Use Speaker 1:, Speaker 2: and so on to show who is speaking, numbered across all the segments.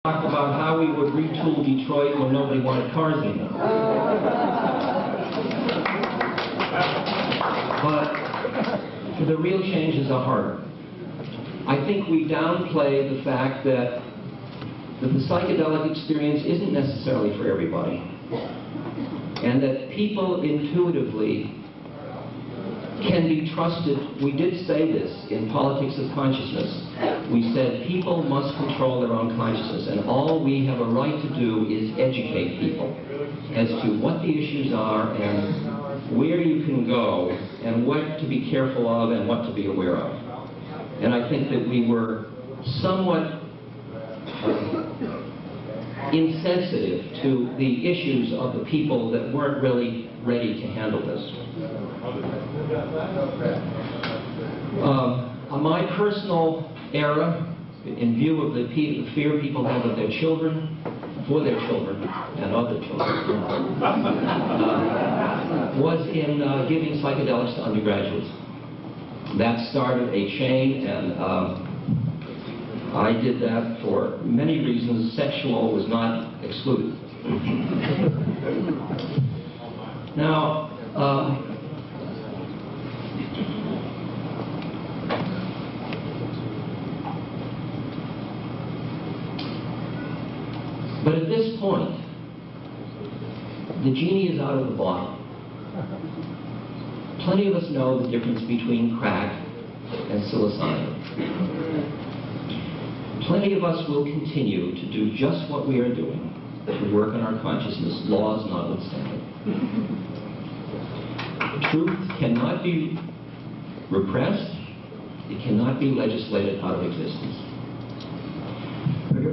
Speaker 1: Talk about how we would retool Detroit when nobody wanted cars anymore. But the real changes are harder. I think we downplay the fact that the psychedelic experience isn't necessarily for everybody, and that people intuitively can be trusted. We did say this in Politics of Consciousness. We said people must control their own consciousness, and all we have a right to do is educate people as to what the issues are and where you can go and what to be careful of and what to be aware of. And I think that we were somewhat insensitive to the issues of the people that weren't really ready to handle this. My personal era, in view of the fear people have of their children, for their children, and other children, was in giving psychedelics to undergraduates. That started a chain, and I did that for many reasons. Sexual was not excluded. Now, but at this point, the genie is out of the bottle. Plenty of us know the difference between crack and psilocybin. Plenty of us will continue to do just what we are doing, to work on our consciousness, laws notwithstanding. Truth cannot be repressed. It cannot be legislated out of existence.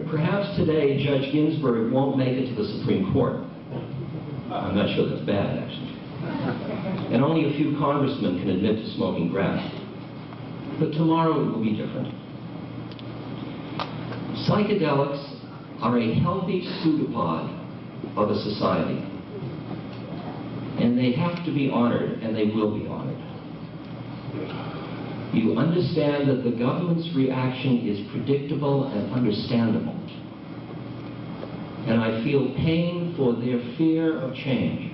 Speaker 1: Perhaps today Judge Ginsburg won't make it to the Supreme Court. I'm not sure that's bad, actually. And only a few congressmen can admit to smoking grass. But tomorrow it will be different. Psychedelics are a healthy pseudopod of a society. And they have to be honored, and they will be honored. You understand that the government's reaction is predictable and understandable. And I feel pain for their fear of change.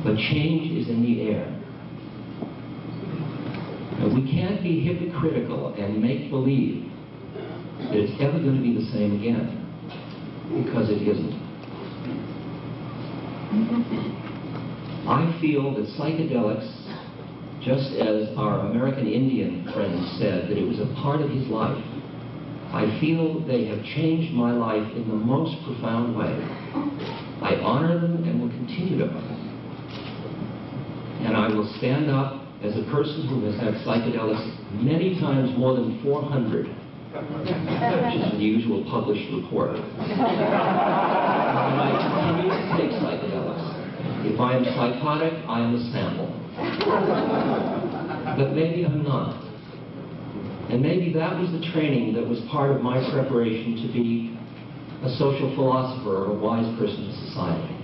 Speaker 1: But change is in the air. And we can't be hypocritical and make believe that it's ever going to be the same again, because it isn't. I feel that psychedelics, just as our American Indian friends said that it was a part of his life, I feel they have changed my life in the most profound way. I honor them and will continue to honor them. And I will stand up as a person who has had psychedelics many times, more than 400, which is the usual published report. And I continue to take psychedelics. If I am psychotic, I am a sample. But maybe I'm not. And maybe that was the training that was part of my preparation to be a social philosopher or a wise person in society.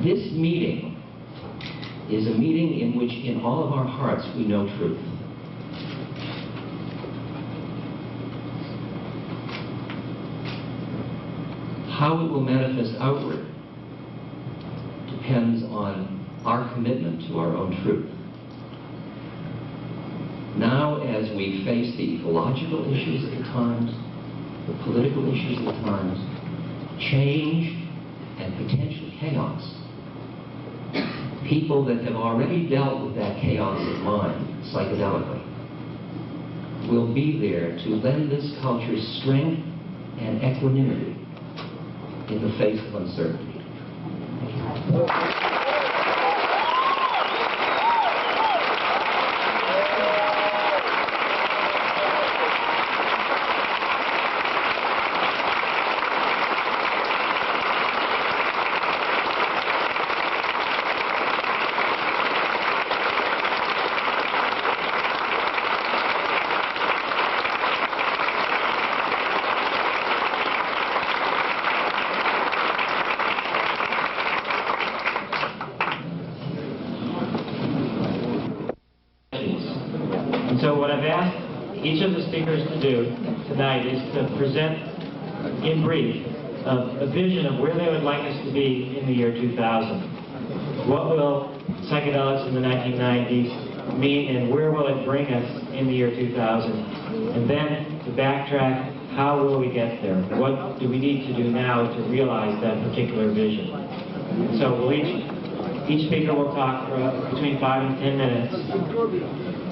Speaker 1: This meeting is a meeting in which, in all of our hearts, we know truth. How it will manifest outward depends on our commitment to our own truth. Now, as we face the ecological issues of the times, the political issues of the times, change and potential chaos, people that have already dealt with that chaos of mind psychedelically will be there to lend this culture strength and equanimity in the face of uncertainty. So what I've asked each of the speakers to do
Speaker 2: tonight is to present, in brief, a vision of where they would like us to be in the year 2000. What will psychedelics in the 1990s mean, and where will it bring us in the year 2000? And then to backtrack, how will we get there? What do we need to do now to realize that particular vision? So each speaker will talk for between 5 and 10 minutes,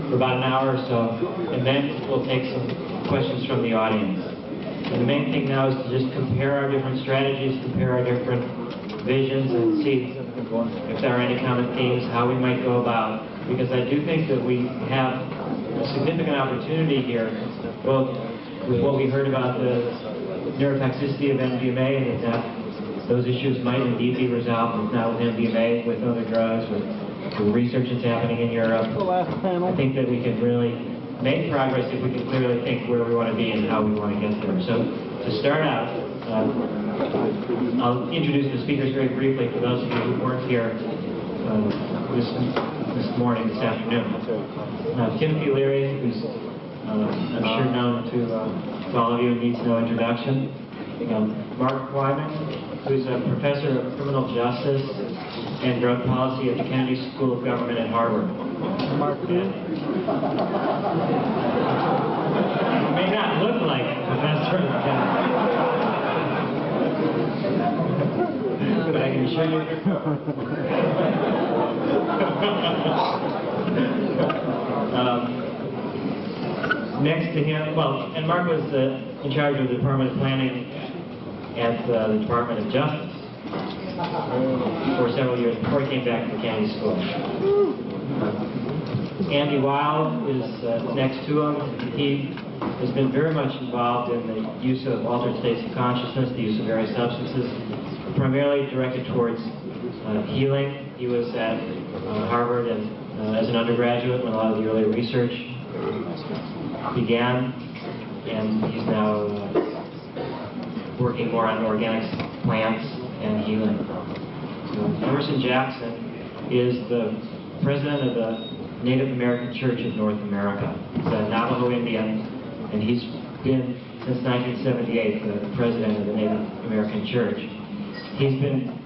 Speaker 2: for about an hour or so, and then we'll take some questions from the audience. And the main thing now is to just compare our different strategies, compare our different visions, and see if there are any common themes, how we might go about. Because I do think that we have a significant opportunity here, both with what we heard about the neurotoxicity of MDMA, and that those issues might indeed be resolved, if not with MDMA, with other drugs, with the research that's happening in Europe. I think that we can really make progress if we can clearly think where we want to be and how we want to get there. So to start out, I'll introduce the speakers very briefly for those of you who weren't here this morning, this afternoon. Timothy Leary, who's I'm sure known to all of you and needs no introduction. Mark Wyman, who's a professor of criminal justice and drug policy at the Kennedy School of Government at Harvard. Mark, may not look like Professor McKenna, but I can assure you. Next to him, well, and Mark was in charge of the Department of Planning at the Department of Justice for several years before he came back to the Kennedy School. Andy Weil is next to him. He has been very much involved in the use of altered states of consciousness, the use of various substances, primarily directed towards healing. He was at Harvard and as an undergraduate when a lot of the early research began, and he's now working more on organics, plants, and healing. Emerson Jackson is the president of the Native American Church of North America. He's a Navajo Indian, and he's been, since 1978, the president of the Native American Church. He's been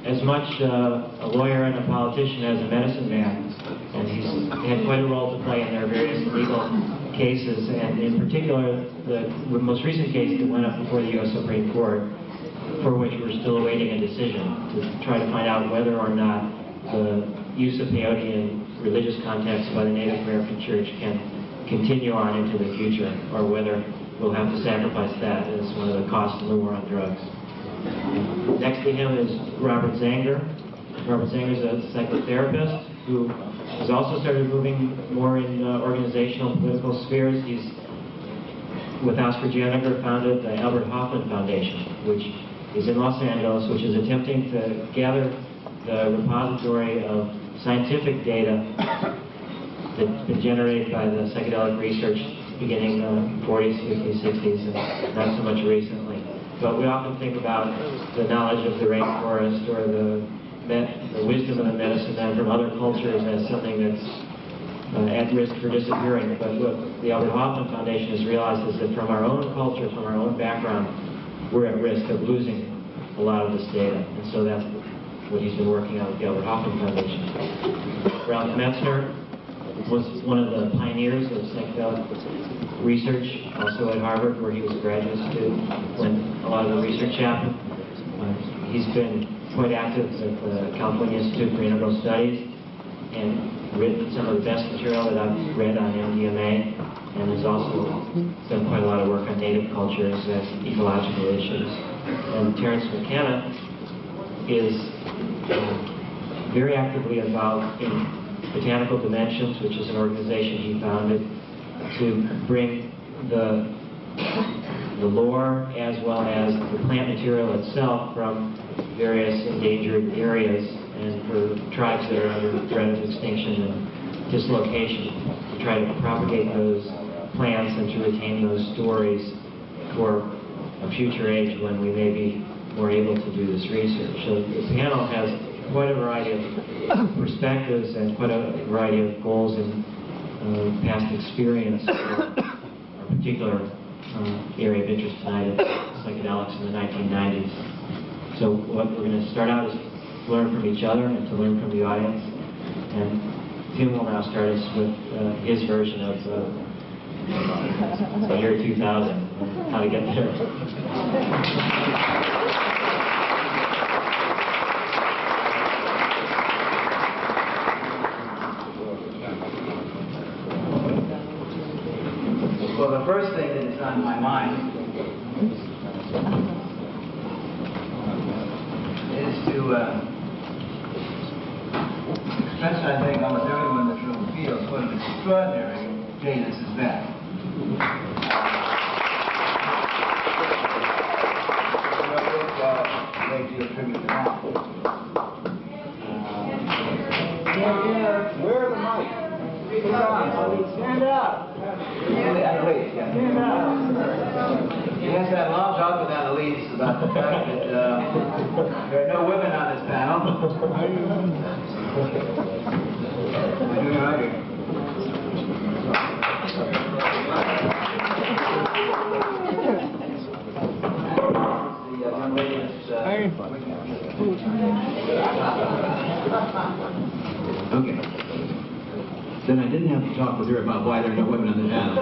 Speaker 2: as much a lawyer and a politician as a medicine man, and he's had quite a role to play in their various legal cases, and in particular, the most recent case that went up before the U.S. Supreme Court, for which we're still awaiting a decision to try to find out whether or not the use of peyote in religious contexts by the Native American Church can continue on into the future, or whether we'll have to sacrifice that as one of the costs of the war on drugs. Next to him is Robert Zanger. Robert Zanger is a psychotherapist who has also started moving more in organizational political spheres. He's, with Oscar Janiger, founded the Albert Hoffman Foundation, which is in Los Angeles, which is attempting to gather the repository of scientific data that's been generated by the psychedelic research beginning in the 40s, 50s, 60s, and not so much recently. But we often think about the knowledge of the rainforest or the wisdom of the medicine man from other cultures as something that's at risk for disappearing. But what the Albert Hoffman Foundation has realized is that from our own culture, from our own background, we're at risk of losing a lot of this data. And so that's what he's been working on with the Albert Hoffman Foundation. Ralph Metzner was one of the pioneers of psychedelic research, also at Harvard, where he was a graduate student when a lot of the research happened. He's been quite active at the California Institute for Integral Studies and written some of the best material that I've read on MDMA, and has also done quite a lot of work on native cultures and ecological issues. And Terence McKenna is very actively involved in Botanical Dimensions, which is an organization he founded to bring the lore as well as the plant material itself from various endangered areas and for tribes that are under threat of extinction and dislocation, to try to propagate those plants and to retain those stories for a future age when we may be more able to do this research. So the panel has quite a variety of perspectives and quite a variety of goals and past experience for a particular area of interest tonight is psychedelics in the 1990s. So what we're going to start out is to learn from each other and to learn from the audience. And Tim will now start us with his version of the year 2000, how to get there.
Speaker 3: Well, the first thing that is on my mind is to express, I think, almost everyone in this room feels what an extraordinary day this has been. Great deal of tribute to that. Where are the mics? Stand up. Stand up. Yes, that long talk with Annalise about the fact that there are no women on this panel. Am I doing all right here? The young lady is...
Speaker 4: Okay. Then I didn't have to talk with her about why there are no women on the panel.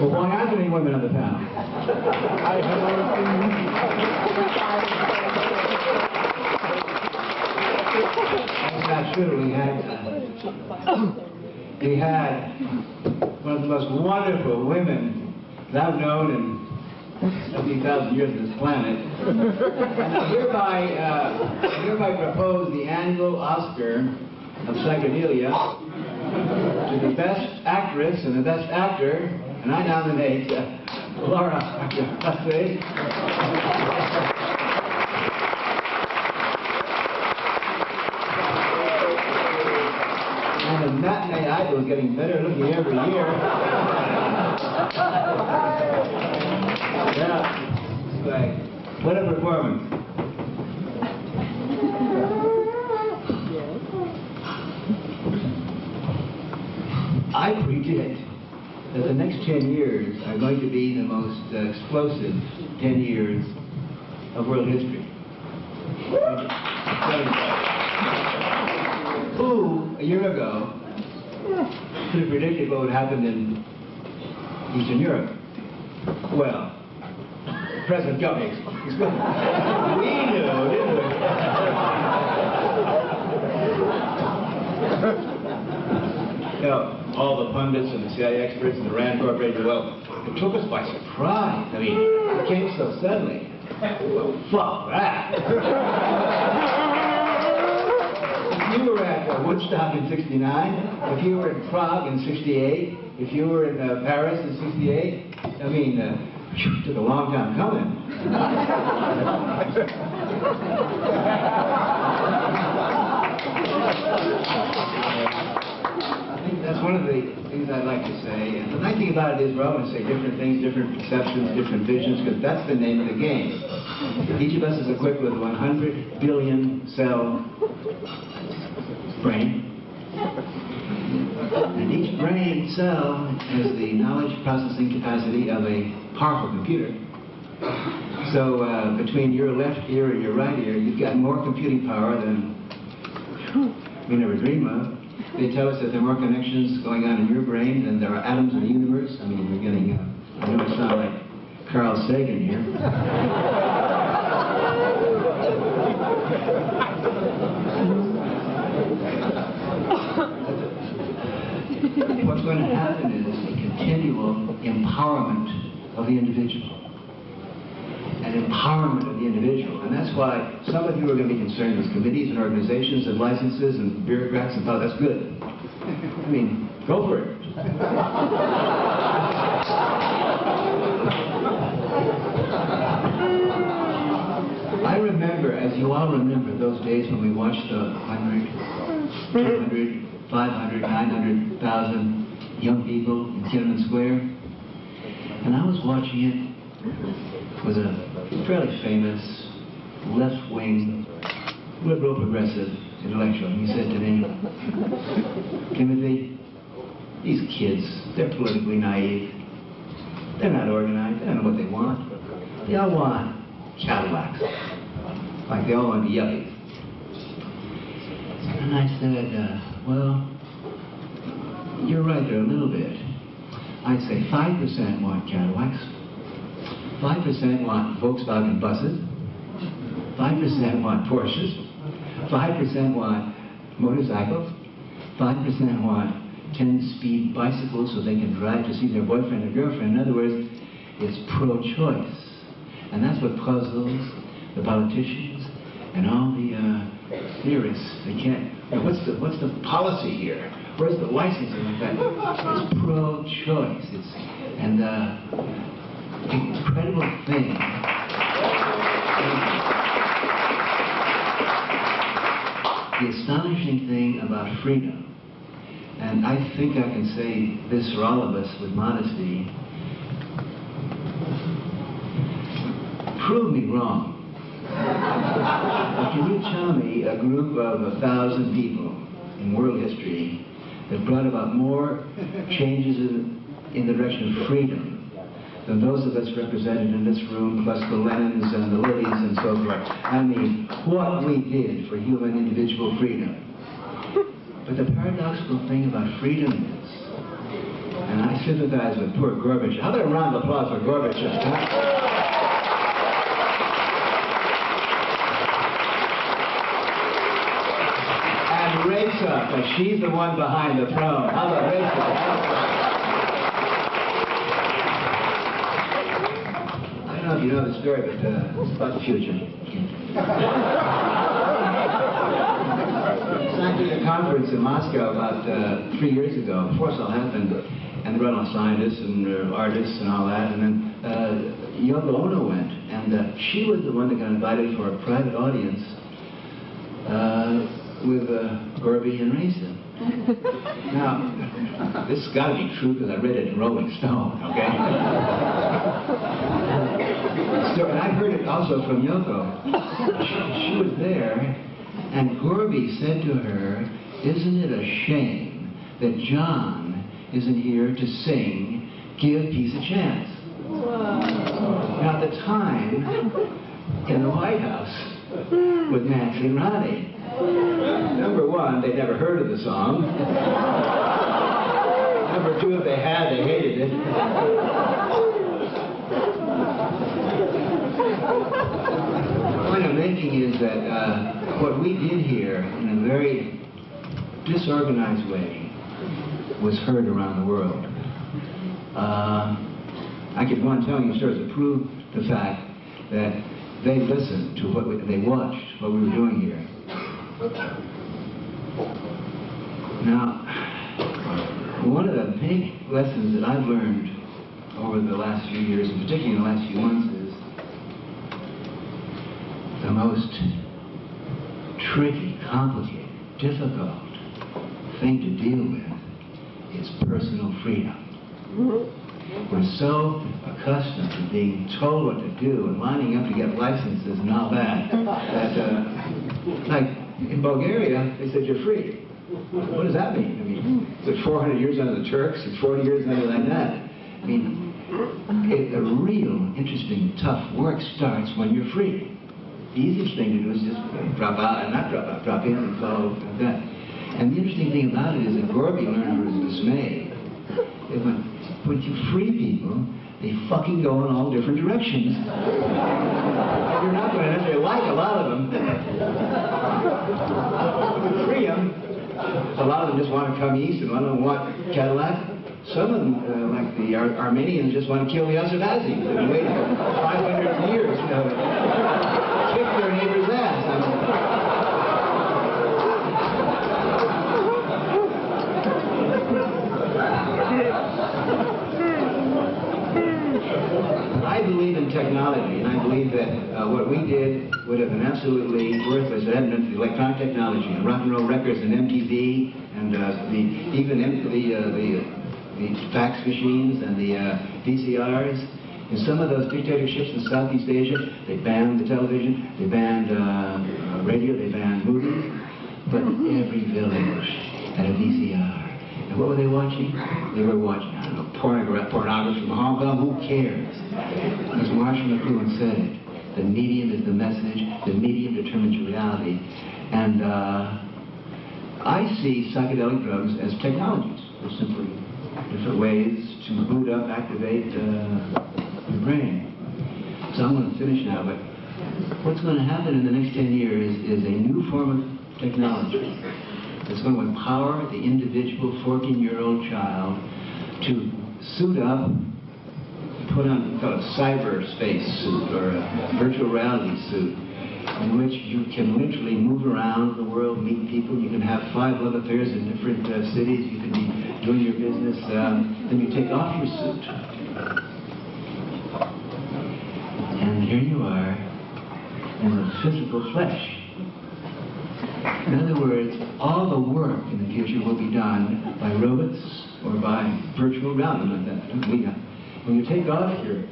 Speaker 4: Well, why aren't there any women on the panel? That's not true. We had one of the most wonderful women that I've known in 70,000 years on this planet. And I hereby propose the annual Oscar of Psychedelia to the best actress and the best actor, and I nominate Laura Hussey. And the matinee idol is getting better looking every year. Yeah, like, what a performance. I predict that the next 10 years are going to be the most explosive 10 years of world history. Who, a year ago, could have predicted what would happen in Eastern Europe? Well, President Governor, we knew, didn't we? You know, all the pundits and the CIA experts and the Rand Corporation, well, it took us by surprise. I mean, it came so suddenly. Well, fuck that. If you were at Woodstock in '69, if you were in Prague in '68, if you were in Paris in '68, I mean, it took a long time coming. That's one of the things I'd like to say. And the nice thing about it is we're all going to say different things, different perceptions, different visions, because that's the name of the game. Each of us is equipped with a 100 billion cell brain. And each brain cell has the knowledge processing capacity of a powerful computer. So between your left ear and your right ear, you've got more computing power than we never dream of. They tell us that there are more connections going on in your brain than there are atoms in the universe. I mean, we're getting, I don't sound like Carl Sagan here. What's going to happen is a continual empowerment of the individual. An empowerment of the individual. And that's why some of you are going to be concerned with committees and organizations and licenses and bureaucrats and that's good. I mean, go for it. I remember, as you all remember, those days when we watched the 100, 200, 500, 900,000 young people in Tiananmen Square. And I was watching it with a fairly famous left-wing liberal progressive intellectual. He said to me, Timothy, these kids, they're politically naive. They're not organized. They don't know what they want. They all want Cadillacs. Like they all want to be yuppies. And I said, well, you're right there a little bit. I'd say 5% want Cadillacs, 5% want Volkswagen buses, 5% want Porsches, 5% want motorcycles, 5% want 10-speed bicycles so they can drive to see their boyfriend or girlfriend. In other words, it's pro-choice. And that's what puzzles the politicians and all the theorists. They can't, what's the policy here? Where's the licensing like that? It's pro-choice. And the incredible thing, the astonishing thing about freedom, and I think I can say this for all of us with modesty, prove me wrong. Can you tell me a group of 1,000 people in world history that brought about more changes in the direction of freedom than those of us represented in this room, plus the Lenins and the Libby's and so forth? I mean, what we did for human individual freedom. But the paradoxical thing about freedom is, and I sympathize with poor Gorbachev. How about a round of applause for Gorbachev? Huh? Raisa, but she's the one behind the throne. How about Raisa? I don't know if you know the story, but it's about the future. I did a conference in Moscow about 3 years ago, before this all happened, and there were all scientists and artists and all that, and then Yoko Ono went, and she was the one that got invited for a private audience with Gorby and Raisa. Now, this has got to be true because I read it in Rolling Stone, okay? So, and I heard it also from Yoko. She was there, and Gorby said to her, "Isn't it a shame that John isn't here to sing Give Peace a Chance?" Now, at the time, in the White House, with Nancy and Ronnie, number one, they never heard of the song. Number two, if they had, they hated it. The point I'm making is that what we did here in a very disorganized way was heard around the world. I could go on telling you stories to prove the fact that they listened to what they watched what we were doing here. Now, one of the big lessons that I've learned over the last few years, and particularly in the last few months, is the most tricky, complicated, difficult thing to deal with is personal freedom. We're so accustomed to being told what to do and lining up to get licenses and all that, that like in Bulgaria, they said you're free. What does that mean? I mean, it's 400 years under the Turks, it's 40 years under like that. I mean, the real interesting, tough work starts when you're free. The easiest thing to do is just drop out, and not drop out, drop in and follow like that. And the interesting thing about it is that Gorby learned to his dismay that when you free people, they fucking go in all different directions. You're not going to necessarily like a lot of them. When you free them, a lot of them just want to come east, and a lot of them want Cadillac. Some of them, like the Armenians, just want to kill the Ashkenazis. They've been waiting for 500 years to kick their neighbor's ass. I believe in technology, and I believe that what we did would have been absolutely worthless if it hadn't been for the electronic technology and rock and roll records and MTV and the fax machines and the VCRs. In some of those dictatorships in Southeast Asia, they banned the television, they banned radio, they banned movies, but every village had a VCR. And what were they watching? They were watching, I don't know, pornography from Hong Kong, who cares? As Marshall McLuhan said it, the medium is the message, the medium determines reality. And I see psychedelic drugs as technologies. They're simply different ways to boot up, activate the brain. So I'm going to finish now, but what's going to happen in the next 10 years is a new form of technology that's going to empower the individual 14-year-old child to suit up, put on a cyberspace suit or a virtual reality suit in which you can literally move around the world, meet people. You can have 5 love affairs in different cities. You can be doing your business. Then you take off your suit. And here you are in the physical flesh. In other words, all the work in the future will be done by robots or by virtual reality like that. When you take off your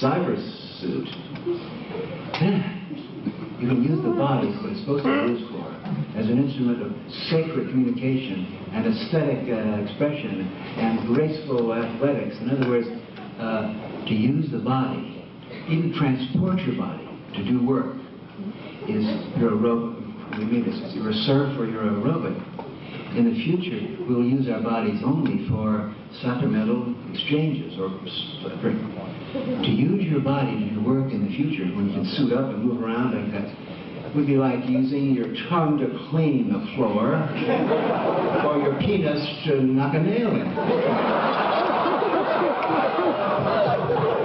Speaker 4: cyber suit, you can use the body for what it's supposed to be used for, as an instrument of sacred communication and aesthetic expression and graceful athletics. In other words, to use the body, even transport your body to do work, is you're a robot. We mean this, you're a surf or you're a robot. In the future, we'll use our bodies only for sacramental exchanges or to use your body to do work in the future when you can suit up and move around like that would be like using your tongue to clean the floor or your penis to knock a nail in.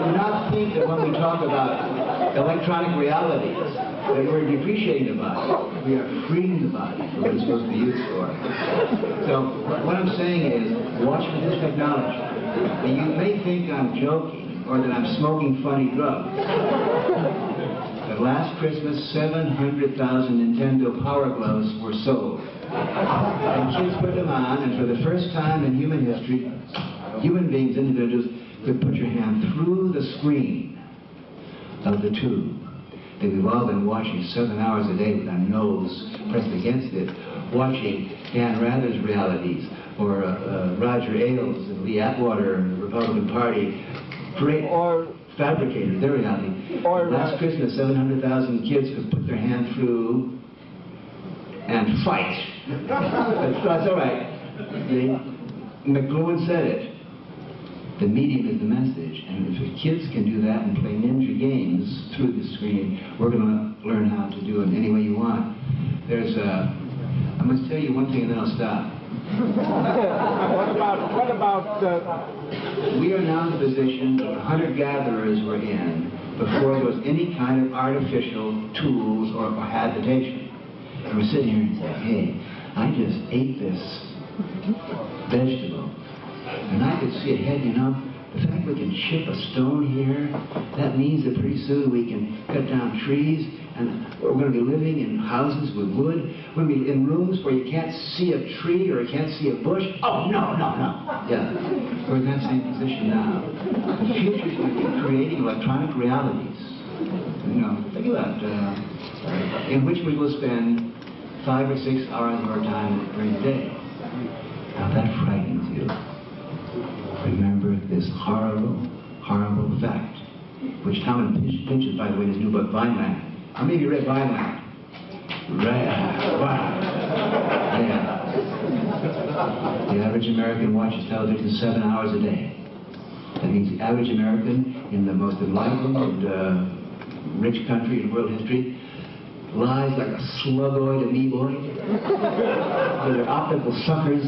Speaker 4: Do not think that when we talk about electronic realities that we're depreciating the body. We are freeing the body for what it's supposed to be used for. So what I'm saying is, watch for this technology. And you may think I'm joking or that I'm smoking funny drugs. But last Christmas, 700,000 Nintendo Power Gloves were sold. And kids put them on, and for the first time in human history, human beings, individuals, could put your hand through the screen of the tube that we've all been watching 7 hours a day with our nose pressed against it, watching Dan Rather's realities, or Roger Ailes and Lee Atwater and the Republican Party, great fabricators, their reality. Last Christmas, 700,000 kids could put their hand through and fight. That's all right. McLuhan said it. The medium is the message, and if the kids can do that and play ninja games through the screen, we're going to learn how to do it any way you want. I must tell you one thing and then I'll stop.
Speaker 5: What about
Speaker 4: we are now in the position that the hunter-gatherers were in before there was any kind of artificial tools or habitation. And we're sitting here and saying, hey, I just ate this vegetable. And I could see ahead, you know, the fact we can chip a stone here, that means that pretty soon we can cut down trees, and we're going to be living in houses with wood. We're going to be in rooms where you can't see a tree or you can't see a bush. Oh, no. Yeah, we're in that same position now. The future is going to be creating electronic realities. You know, think about in which we will spend 5 or 6 hours of our time during the day. Now that frightens you. Remember this horrible, horrible fact, which Tom mentions, by the way, in his new book, Vineland. How many of you read Vineland? Right. Wow. Yeah. The average American watches television 7 hours a day. That means the average American in the most enlightened and rich country in world history lies like a slugoid amoeboid with their optical suckers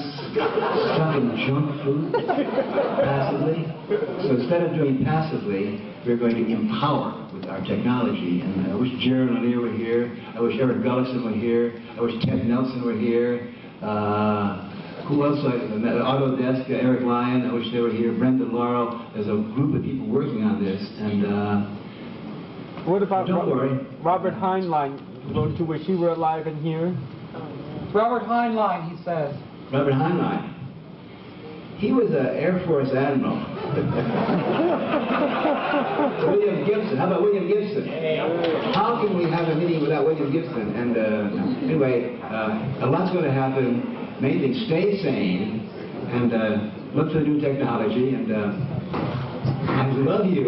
Speaker 4: sucking junk food passively. So instead of doing passively, we're going to empower with our technology. And I wish Jared Lanier were here. I wish Eric Gullickson were here. I wish Ted Nelson were here. Who else? Autodesk, Eric Lyon. I wish they were here. Brendan Laurel. There's a group of people working on this. And
Speaker 5: what about
Speaker 4: don't worry.
Speaker 5: Robert Heinlein? Don't you wish he were alive and here?
Speaker 6: Robert Heinlein, he says.
Speaker 4: Robert Heinlein. He was an Air Force admiral. William Gibson. How about William Gibson? How can we have a meeting without William Gibson? And anyway, a lot's going to happen. Main thing, stay sane and look for the new technology, and I love you.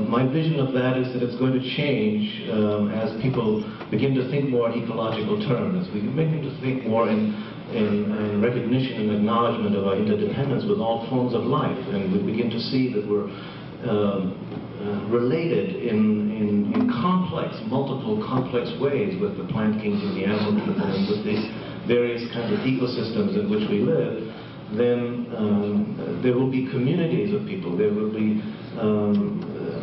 Speaker 7: My vision of that is that it's going to change as people begin to think more in ecological terms. We begin to think more in recognition and acknowledgement of our interdependence with all forms of life, and we begin to see that we're related in multiple complex ways with the plant kingdom, the animal kingdom, and with the various kinds of ecosystems in which we live. Then there will be communities of people. There will be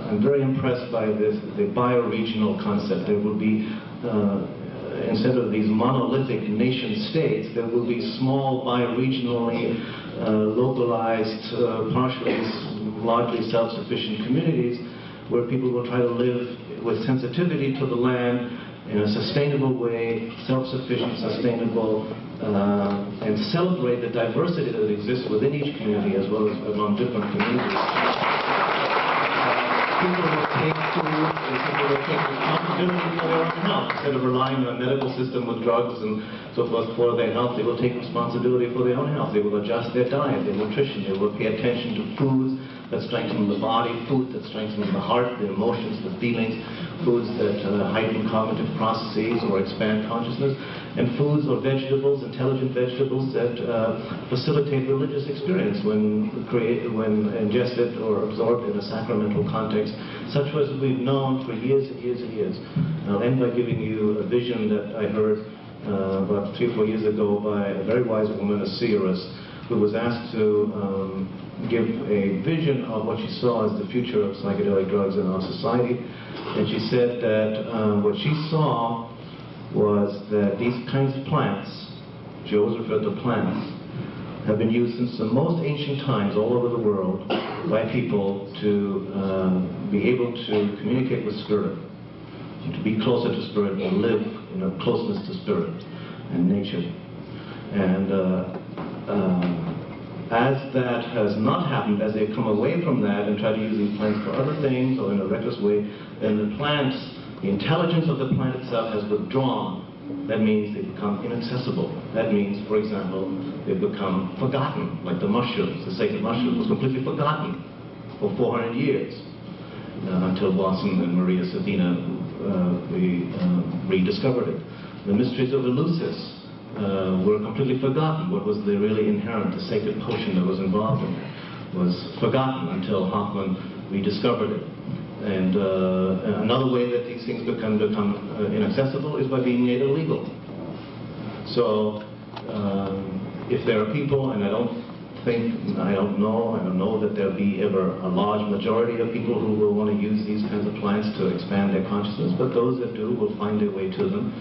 Speaker 7: I'm very impressed by this, the bioregional concept. There will be, instead of these monolithic nation states, there will be small, bioregionally localized, largely self-sufficient communities where people will try to live with sensitivity to the land in a sustainable way, self-sufficient, sustainable, and celebrate the diversity that exists within each community as well as among different communities. People will take responsibility for their own health. Instead of relying on a medical system with drugs and so forth for their health, they will take responsibility for their own health. They will adjust their diet, their nutrition. They will pay attention to foods that strengthen the body, foods that strengthen the heart, the emotions, the feelings, foods that heighten cognitive processes or expand consciousness, and foods or vegetables, intelligent vegetables that facilitate religious experience when ingested or absorbed in a sacramental context, such as we've known for years and years and years. I'll end by giving you a vision that I heard about 3 or 4 years ago by a very wise woman, a seeress, who was asked to give a vision of what she saw as the future of psychedelic drugs in our society. And she said that what she saw was that these kinds of plants, she always referred to plants, have been used since the most ancient times all over the world by people to be able to communicate with spirit, to be closer to spirit and live in a closeness to spirit and nature. And as that has not happened, as they've come away from that and tried to use these plants for other things or in a reckless way, then the plants, the intelligence of the plant itself has withdrawn. That means they become inaccessible. That means, for example, they've become forgotten, like the mushrooms. The sacred mushroom was completely forgotten for 400 years until Watson and Maria Sabina rediscovered it. The mysteries of Eleusis were completely forgotten. What was the really inherent, the sacred potion that was involved in it was forgotten until Hoffman rediscovered it. And another way that these things become inaccessible is by being made illegal. So if there are people, and I don't know that there'll be ever a large majority of people who will want to use these kinds of plants to expand their consciousness, but those that do will find their way to them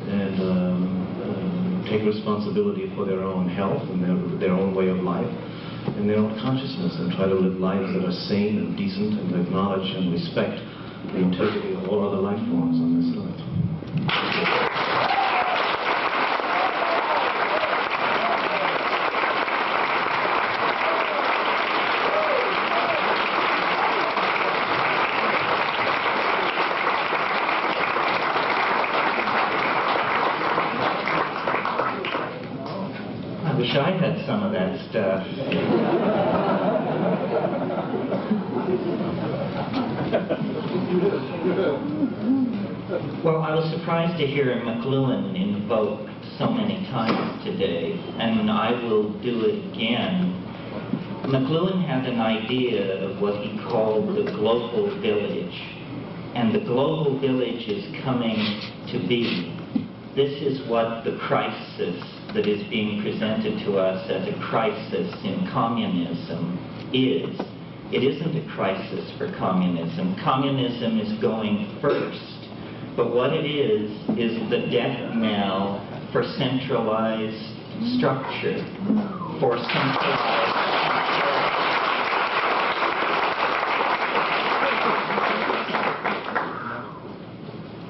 Speaker 7: and take responsibility for their own health and their own way of life and their own consciousness, and try to live lives that are sane and decent and acknowledge and respect the integrity of all other life forms on this earth.
Speaker 8: I wish I had some of that stuff. Well, I was surprised to hear McLuhan invoked so many times today, and I will do it again. McLuhan had an idea of what he called the global village, and the global village is coming to be. This is what the crisis that is being presented to us as a crisis in communism is. It isn't a crisis for communism. Communism is going first. But what it is the death knell for centralized structure, for centralized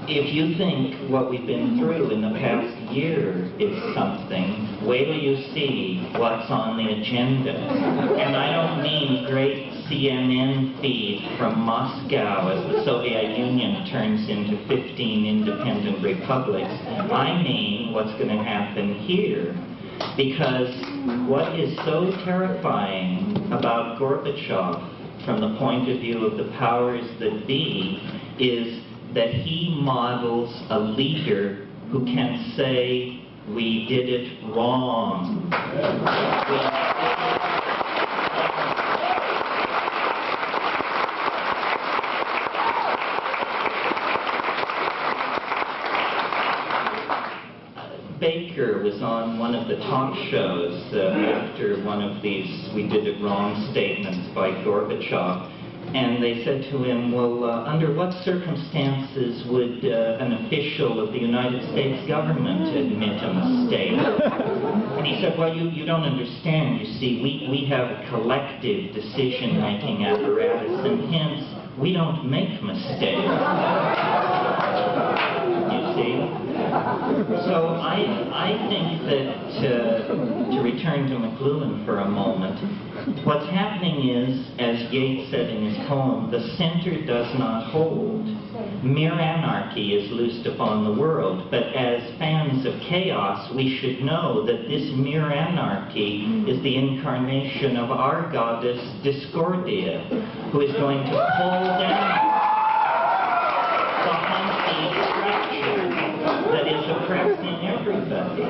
Speaker 8: if you think what we've been through in the past year is something, wait till you see what's on the agenda. And I don't mean great CNN feed from Moscow as the Soviet Union turns into 15 independent republics. I mean what's going to happen here. Because what is so terrifying about Gorbachev from the point of view of the powers that be is that he models a leader who can say, we did it wrong. Baker was on one of the talk shows after one of these we did it wrong statements by Gorbachev, and they said to him, well, under what circumstances would an official of the United States government admit a mistake? And he said, well, you don't understand. You see, we have a collective decision-making apparatus, and hence, we don't make mistakes. You see? So I think that, to return to McLuhan for a moment, what's happening is, as Yeats said in his poem, the center does not hold. Mere anarchy is loosed upon the world, but as fans of chaos, we should know that this mere anarchy is the incarnation of our goddess Discordia, who is going to pull down the hunky structure that is oppressing everybody.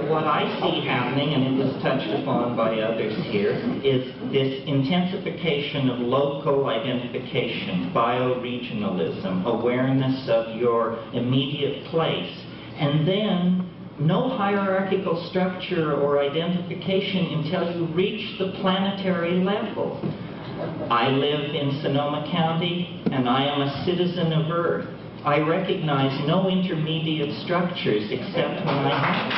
Speaker 8: What I see happening, and it was touched upon by others here, is this intensification of local identification, bioregionalism, awareness of your immediate place, and then no hierarchical structure or identification until you reach the planetary level. I live in Sonoma County, and I am a citizen of Earth. I recognize no intermediate structures except when I have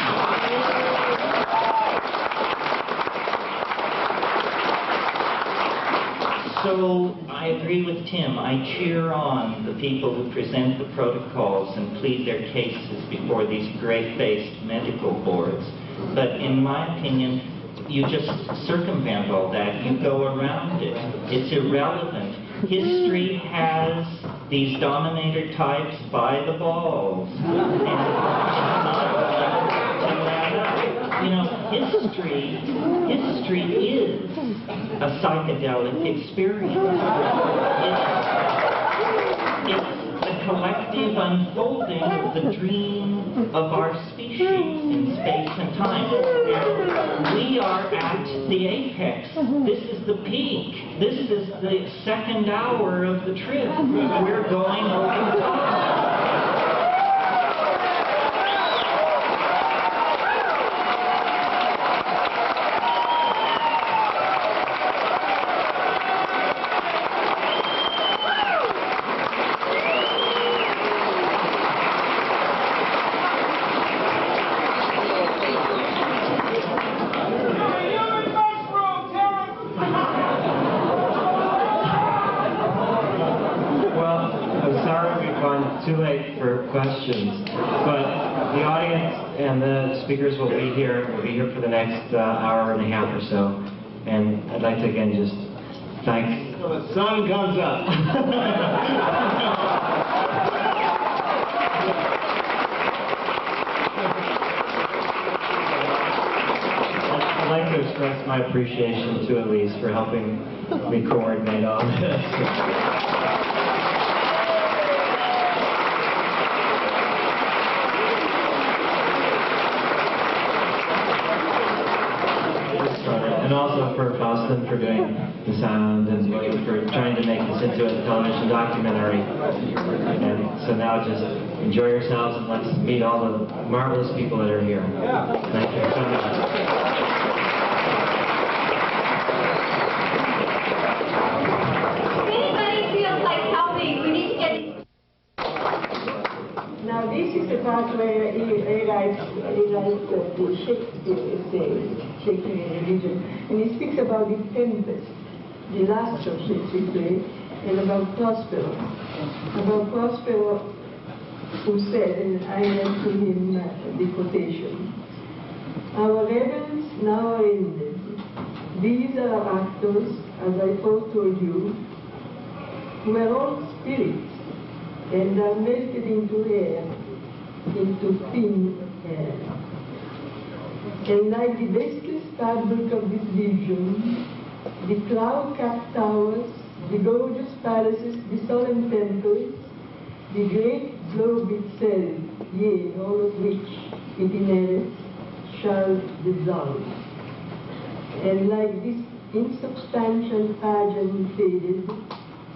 Speaker 8: to. So I agree with Tim. I cheer on the people who present the protocols and plead their cases before these gray-faced medical boards. But in my opinion, you just circumvent all that. You go around it. It's irrelevant. History has these dominator types by the balls. And it's not to add up. You know, history is a psychedelic experience. It's the collective unfolding of the dream of our species in space and time. And we are at the apex. This is the peak. This is the second hour of the trip. We're going over the top.
Speaker 2: Too late for questions, but the audience and the speakers will be here for the next hour and a half or so, and I'd like to again just thank.
Speaker 4: So the sun comes up.
Speaker 2: I'd like to express my appreciation to Elise for helping me coordinate all this. And also for Faustin for doing the sound, and for trying to make this into a television documentary. And so now just enjoy yourselves, and let's meet all the marvelous people that are here. Thank you so much.
Speaker 9: Now this is the part where he writes the Shakespearean religion, and he speaks about the Tempest, the last of Shakespeare's play, and about Prospero who said, and I read to him the quotation, "Our rebels now are ended. These are our actors, as I foretold you, who are all spirits and are melted into air, into thin air. And like the baseless fabric of this vision, the cloud-capped towers, the gorgeous palaces, the solemn temples, the great globe itself, yea, all of which it inherits, shall dissolve. And like this insubstantial pageant faded,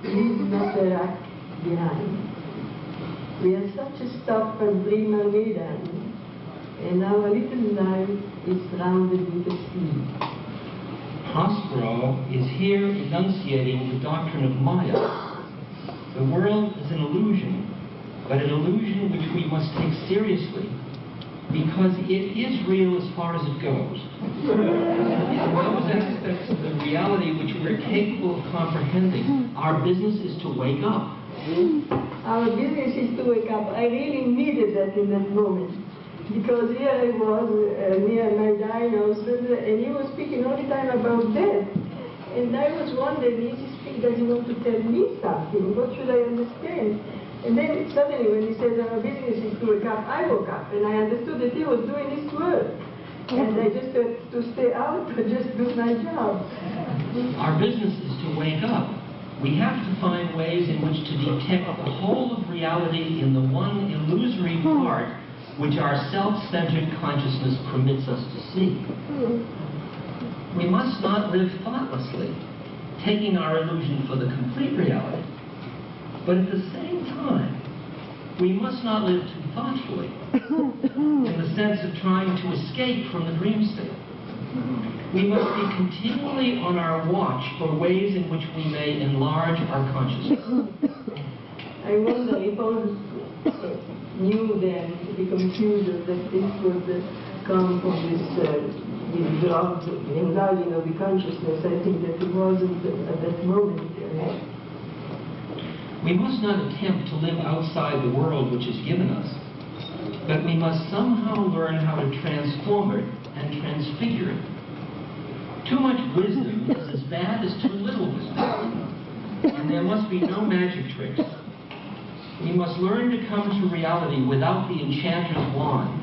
Speaker 9: leave not a rack behind. We are such a stuff as dreamer made on, and our little life is rounded with a sea."
Speaker 10: Prospero is here enunciating the doctrine of Maya. The world is an illusion, but an illusion which we must take seriously, because it is real as far as it goes. In those aspects of the reality which we're capable of comprehending, our business is to wake up.
Speaker 9: Our business is to wake up. I really needed that in that moment. Because here I was near my dying husband, and he was speaking all the time about death. And I was wondering, does he want to tell me something? What should I understand? And then suddenly when he said our business is to wake up, I woke up and I understood that he was doing his work. And I just had to stay out and just do my job.
Speaker 10: Our business is to wake up. We have to find ways in which to detect the whole of reality in the one illusory part which our self-centered consciousness permits us to see. We must not live thoughtlessly, taking our illusion for the complete reality. But at the same time, we must not live too thoughtfully, in the sense of trying to escape from the dream state. We must be continually on our watch for ways in which we may enlarge our consciousness.
Speaker 9: I wonder if all knew then the confusion that this would come from this drug enlarging of the consciousness. I think that it wasn't at that moment.
Speaker 10: We must not attempt to live outside the world which is given us, but we must somehow learn how to transform it and transfigure it. Too much wisdom is as bad as too little wisdom, and there must be no magic tricks. We must learn to come to reality without the enchanter's wand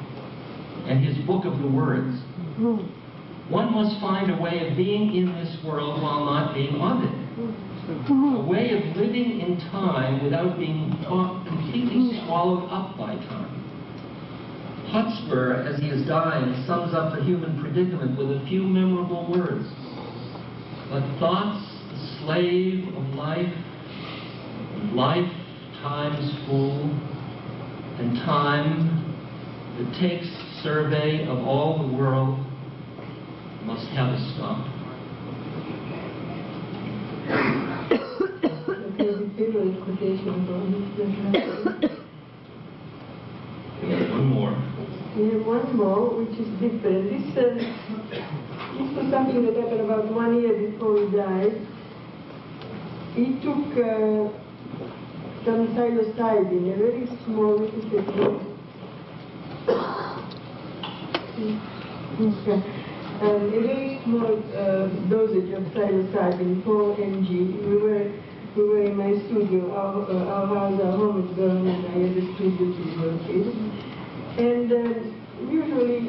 Speaker 10: and his book of the words. One must find a way of being in this world while not being of it. A way of living in time without being completely swallowed up by time. Hotspur, as he is dying, sums up the human predicament with a few memorable words. But thought's the slave of life, and life time's fool, and time that takes survey of all the world must have a stop. One more.
Speaker 9: We have one more, which is different. This was something that happened about 1 year before he died. He took some psilocybin, a very small, a very small dosage of psilocybin, 4 mg. We were in my studio, our house, our home is gone, and I had a studio to work in. And usually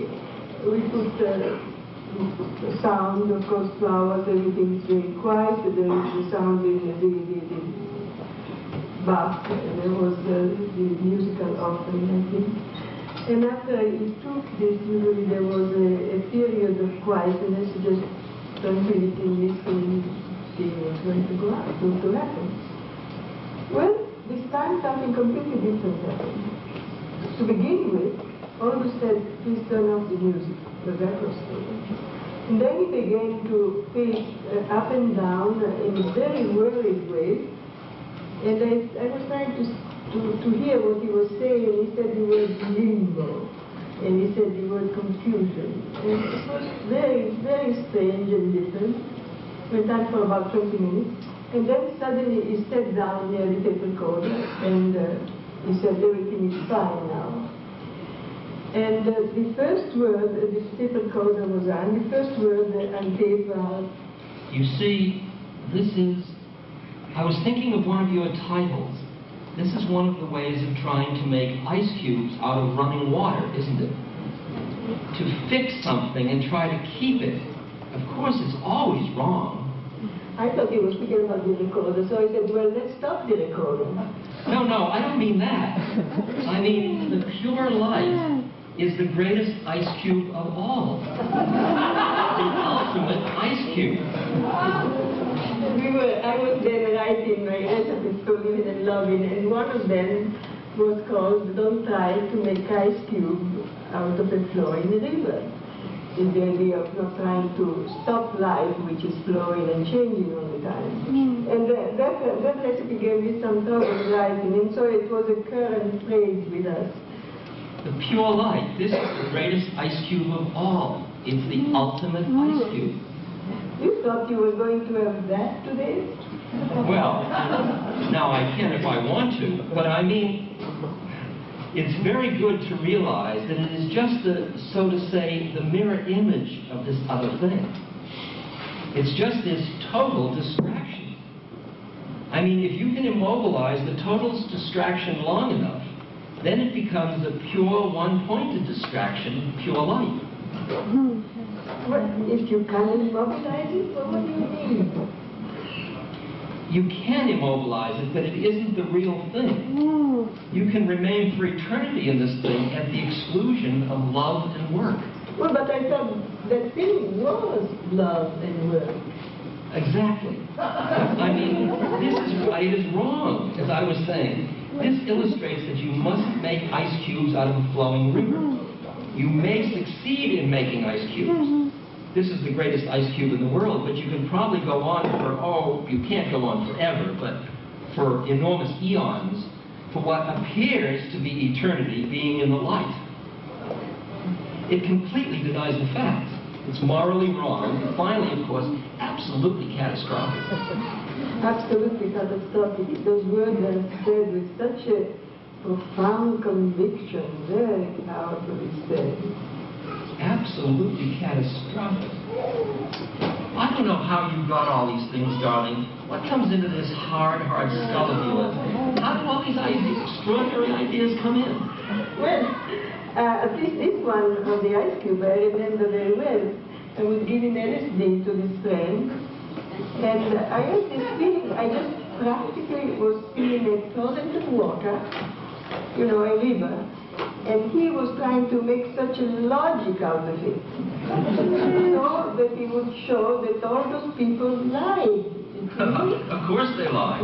Speaker 9: we put sound, of course, flowers, everything is very quiet. There is the sound in the bath, there was the musical offering, I think. And after he took this, usually there was a period of quietness, just tranquility, listening, seeing what's going to happen. Well, this time something completely different happened. To begin with, August said, please turn off the music, the record store. And then he began to pace up and down in a very worried way. And I was trying to hear what he was saying, and he said the word limbo, and he said the word confusion. And it was very, very strange and different. Went on for about 20 minutes. And then suddenly he sat down near the tape recorder and He said everything is fine now. And the first word, the stipple cosa was on, the first word on paper.
Speaker 10: You see, I was thinking of one of your titles. This is one of the ways of trying to make ice cubes out of running water, isn't it? To fix something and try to keep it, of course, it's always wrong.
Speaker 9: I thought he was speaking about the recorder, so I said, well, let's stop the recorder.
Speaker 10: No, I don't mean that. I mean, the pure light is the greatest ice cube of all. The ultimate ice cube.
Speaker 9: I was then writing my recipes for living and loving, and one of them was called Don't Try to Make Ice Cube Out of a Flowing River. Is the idea of not trying to stop life, which is flowing and changing all the time. And that recipe gave me some trouble writing, and so it was a current phrase with us.
Speaker 10: The pure light. This is the greatest ice cube of all. It's the ultimate ice cube.
Speaker 9: You thought you were going to have that today?
Speaker 10: Well, now I can if I want to, but I mean, it's very good to realize that it is just so to say, the mirror image of this other thing. It's just this total distraction. I mean, if you can immobilize the total distraction long enough, then it becomes a pure one-pointed distraction, pure light.
Speaker 9: But if you can't immobilize it, well, what do you mean?
Speaker 10: You can immobilize it, but it isn't the real thing. You can remain for eternity in this thing at the exclusion of love and work.
Speaker 9: Well, but I thought that thing was love and work.
Speaker 10: Exactly. I mean, this is why it is wrong, as I was saying. This illustrates that you mustn't make ice cubes out of a flowing river. You may succeed in making ice cubes. This is the greatest ice cube in the world, but you can probably go on for, you can't go on forever, but for enormous eons, for what appears to be eternity being in the light. It completely denies the facts. It's morally wrong, and finally, of course, absolutely catastrophic.
Speaker 9: Absolutely catastrophic. Those words are said with such a profound conviction, very powerfully said.
Speaker 10: Absolutely catastrophic. I don't know how you got all these things, darling. What comes into this hard skull of yours? How do all these extraordinary ideas come in?
Speaker 9: Well, at least this one of the ice cube I remember very well. I was giving LSD to this friend, and I had this feeling, I just practically was seeing a torrent of water, you know, a river, and he was trying to make such a logic out of it, so that he would show that all those people lied.
Speaker 10: Of course they lie.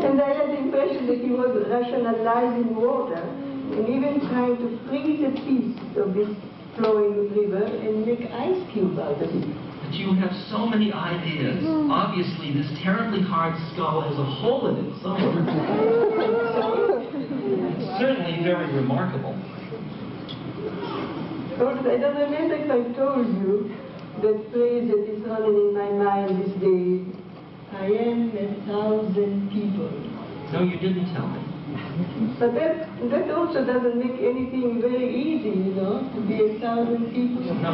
Speaker 9: And I had the impression that he was rationalizing water, and even trying to freeze a piece of this flowing river and make ice cube out of it.
Speaker 10: But you have so many ideas. Obviously, this terribly hard skull has a hole in it somewhere. It's certainly very remarkable.
Speaker 9: Well, I don't remember if I told you that phrase that is running in my mind these days. I am 1,000 people.
Speaker 10: No, you didn't tell me.
Speaker 9: But that also doesn't make anything very easy, you know, to be 1,000 people.
Speaker 10: No,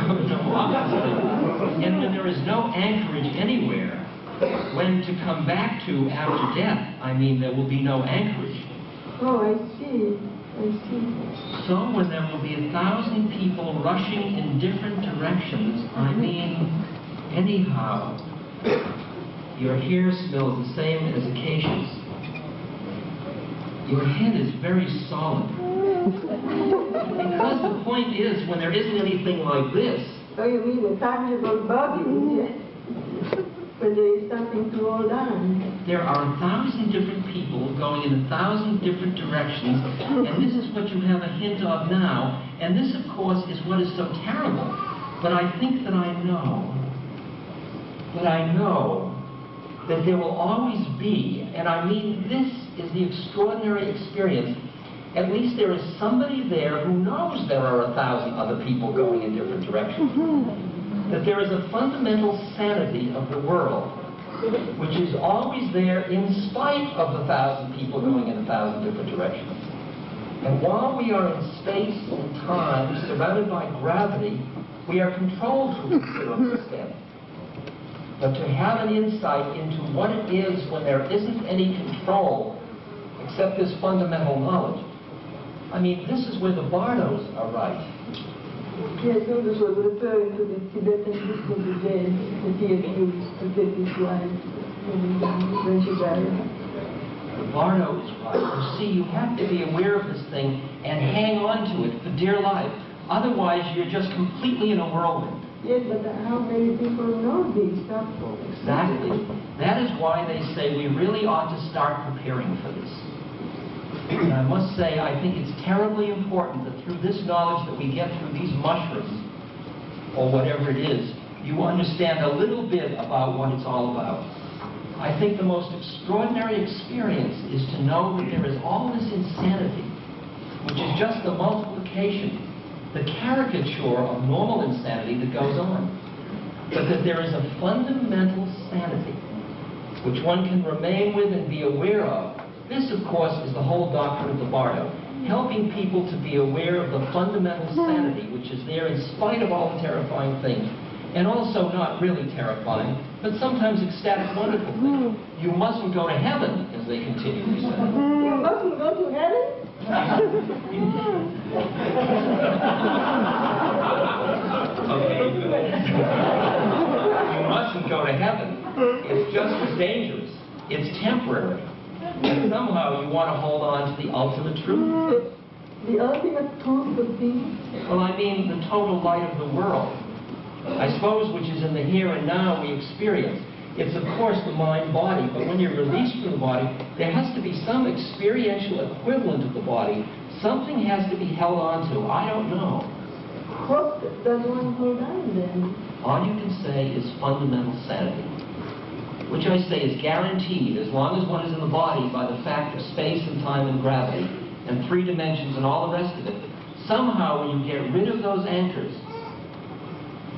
Speaker 10: obviously. And when there is no anchorage anywhere, when to come back to after death, I mean, there will be no anchorage.
Speaker 9: Oh, I see. I see.
Speaker 10: So when there will be 1,000 people rushing in different directions, I mean, anyhow, your hair smells the same as acacias. Your head is very solid. Because the point is, when there isn't anything like this...
Speaker 9: Oh, you mean a tangible body, yes? When there is something to hold on.
Speaker 10: There are 1,000 different people going in 1,000 different directions, and this is what you have a hint of now, and this, of course, is what is so terrible. But I think that I know that there will always be, and I mean this is the extraordinary experience, at least there is somebody there who knows there are 1,000 other people going in different directions. That there is a fundamental sanity of the world which is always there in spite of the 1,000 people going in 1,000 different directions. And while we are in space and time, surrounded by gravity, we are controlled to a considerable extent. But to have an insight into what it is when there isn't any control except this fundamental knowledge, I mean, this is where the bardos are right.
Speaker 9: Yes, I was referring to the Tibetan Buddhist Zen that he had used to take his wife when she died.
Speaker 10: Bardo is right. You see, you have to be aware of this thing and hang on to it for dear life. Otherwise, you're just completely in a whirlwind.
Speaker 9: Yes, but how many people know these stuff?
Speaker 10: Exactly. That is why they say we really ought to start preparing for this. And I must say, I think it's terribly important that through this knowledge that we get through these mushrooms, or whatever it is, you understand a little bit about what it's all about. I think the most extraordinary experience is to know that there is all this insanity, which is just the multiplication, the caricature of normal insanity that goes on. But that there is a fundamental sanity, which one can remain with and be aware of. This, of course, is the whole doctrine of the Bardo, helping people to be aware of the fundamental sanity, which is there in spite of all the terrifying things, and also not really terrifying, but sometimes ecstatic, wonderful things. You mustn't go to heaven, as they continually say.
Speaker 9: You mustn't go to heaven?
Speaker 10: Okay, good. You mustn't go to heaven. It's just as dangerous. It's temporary. And somehow you want to hold on to the ultimate truth.
Speaker 9: The ultimate truth of these?
Speaker 10: Well, I mean the total light of the world. I suppose which is in the here and now we experience. It's of course the mind-body, but when you're released from the body, there has to be some experiential equivalent of the body. Something has to be held on to. I don't know.
Speaker 9: What does one hold on then?
Speaker 10: All you can say is fundamental sanity, which I say is guaranteed as long as one is in the body by the fact of space and time and gravity and 3 dimensions and all the rest of it. Somehow when you get rid of those anchors,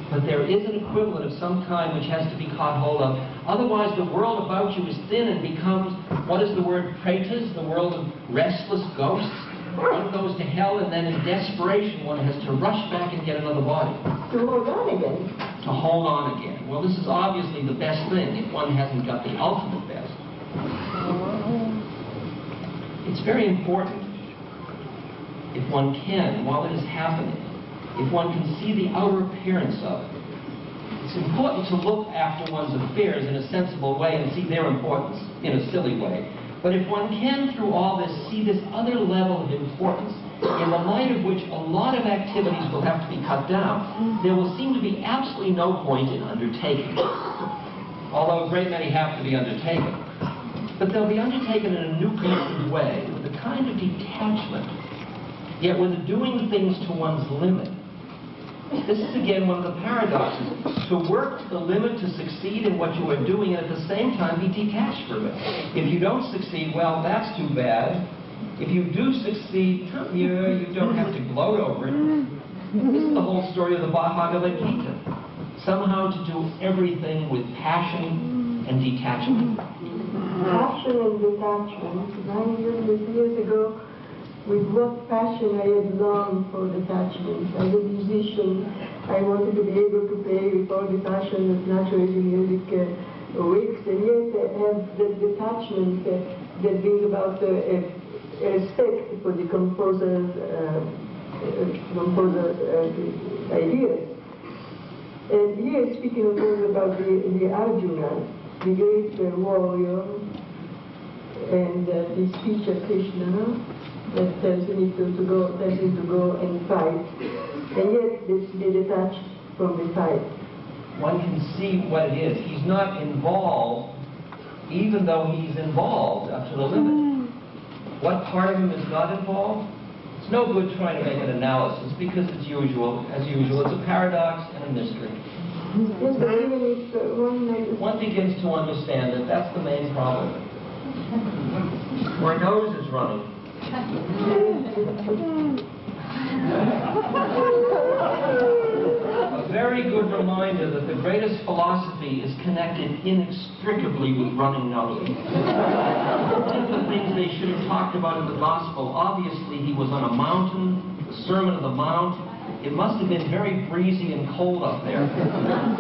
Speaker 10: but there is an equivalent of some kind which has to be caught hold of. Otherwise the world about you is thin and becomes, what is the word, pretas, the world of restless ghosts. One goes to hell and then in desperation one has to rush back and get another body.
Speaker 9: To hold on again.
Speaker 10: To hold on again. Well, this is obviously the best thing if one hasn't got the ultimate best. It's very important, if one can, while it is happening, if one can see the outer appearance of it. It's important to look after one's affairs in a sensible way and see their importance in a silly way. But if one can, through all this, see this other level of importance, in the light of which a lot of activities will have to be cut down, there will seem to be absolutely no point in undertaking it. Although a great many have to be undertaken. But they'll be undertaken in a new kind of way, with a kind of detachment, yet with doing things to one's limit. This is again one of the paradoxes. To work to the limit to succeed in what you are doing and at the same time be detached from it. If you don't succeed, well, that's too bad. If you do succeed, you don't have to gloat over it. This is the whole story of the Bhagavad Gita. Somehow to do everything with passion and detachment.
Speaker 9: Passion and detachment. 900 years ago, with what passion I had longed for detachment. As a musician, I wanted to be able to play with all the passion that naturally music wakes, and yet I have that detachment that brings about a respect for the composer's ideas. And here, speaking of course about the Arjuna, the great warrior, and the speech of Krishna, that tells him to go and fight, and yet they detached from the fight.
Speaker 10: One can see what it is. He's not involved, even though he's involved up to the limit. What part of him is not involved? It's no good trying to make an analysis because as usual, it's a paradox and a mystery.
Speaker 9: Yes, but even if
Speaker 10: one begins to understand that that's the main problem. My nose is running. very good reminder that the greatest philosophy is connected inextricably with running noses. One of the things they should have talked about in the gospel, obviously he was on a mountain, the Sermon on the Mount. It must have been very breezy and cold up there.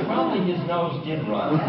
Speaker 10: Probably his nose did run.